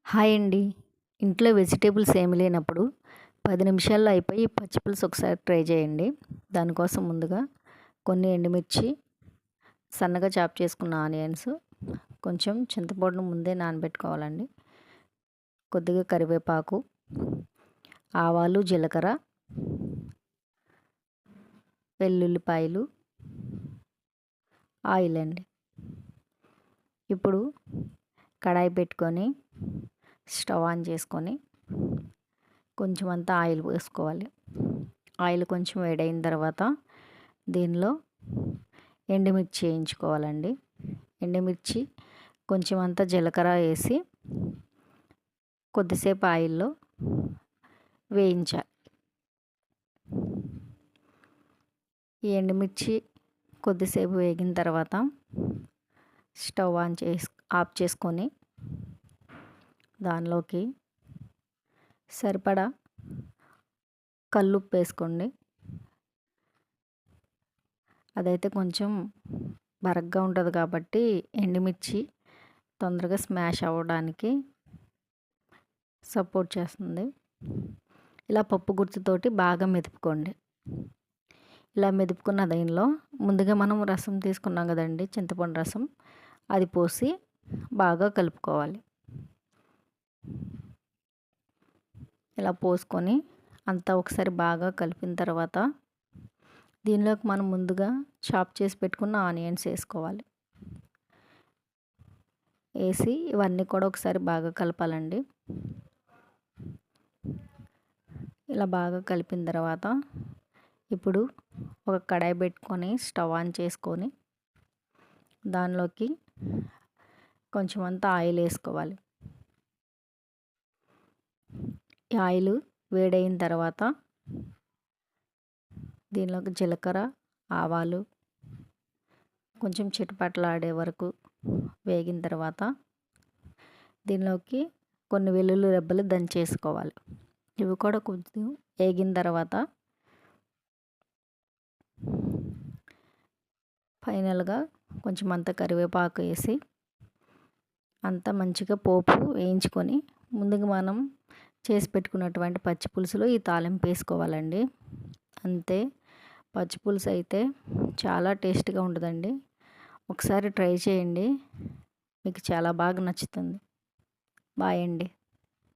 Hi అండి. ఇంట్లో vegetables ఏమి లేనప్పుడు 10 నిమిషాల్లో అయిపోయి పచ్చి పులుసు ఒకసారి ట్రై చేయండి. దానికోసం ముందుగా కొన్ని ఎండుమిర్చి, సన్నగా చాప్ చేసుకున్న ఆనియన్స్, కొంచెం చింతపండును ముందే నానబెట్టుకోవాలండి. కొద్దిగా కరివేపాకు, ఆవాలు, జీలకర్ర, వెల్లుల్లిపాయలు, ఆయిల్ అండి. ఇప్పుడు కడాయి పెట్టుకొని స్టవ్ ఆన్ చేసుకొని కొంచెం అంతా ఆయిల్ వేసుకోవాలి. ఆయిల్ కొంచెం వేడైన తర్వాత దీనిలో ఎండుమిర్చి వేయించుకోవాలండి. ఎండుమిర్చి కొంచెం అంతా జీలకర్ర వేసి కొద్దిసేపు ఆయిల్లో వేయించాలి. ఈ ఎండుమిర్చి కొద్దిసేపు వేగిన తర్వాత స్టవ్ ఆఫ్ చేసుకొని దానిలోకి సరిపడా కల్లుప్పు వేసుకోండి. అదైతే కొంచెం బరగ్గా ఉంటుంది కాబట్టి ఎండుమిర్చి తొందరగా స్మాష్ అవ్వడానికి సపోర్ట్ చేస్తుంది. ఇలా పప్పు గుత్తితోటి బాగా మెదుపుకోండి. ఇలా మెదుపుకున్న దీనిలో ముందుగా మనం రసం తీసుకున్నాం కదండి, చింతపండు రసం, అది పోసి బాగా కలుపుకోవాలి. ఇలా పోసుకొని అంతా ఒకసారి బాగా కలిపిన తర్వాత దీనిలోకి మనం ముందుగా చాప్ చేసి పెట్టుకున్న ఆనియన్స్ వేసుకోవాలి. వేసి ఇవన్నీ కూడా ఒకసారి బాగా కలపాలండి. ఇలా బాగా కలిపిన తర్వాత ఇప్పుడు ఒక కడాయి పెట్టుకొని స్టవ్ ఆన్ చేసుకొని దానిలోకి కొంచెం అంతా ఆయిల్ వేసుకోవాలి. ఈ ఆయిల్ వేడైన తర్వాత దీనిలోకి జీలకర్ర, ఆవాలు కొంచెం చిటపటలాడే వరకు వేగిన తర్వాత దీనిలోకి కొన్ని వెల్లుల్లి రెబ్బలు దంచేసుకోవాలి. ఇవి కూడా కొంచెం వేగిన తర్వాత ఫైనల్గా కొంచెం అంత కరివేపాకు వేసి అంతా మంచిగా పోపు వేయించుకొని ముందుగా మనం చేసి పెట్టుకున్నటువంటి పచ్చి పులుసులో ఈ తాలింపు వేసుకోవాలండి. అంతే, పచ్చి పులుసు అయితే చాలా టేస్ట్గా ఉంటుందండి. ఒకసారి ట్రై చేయండి, మీకు చాలా బాగా నచ్చుతుంది. బాయ్ అండి.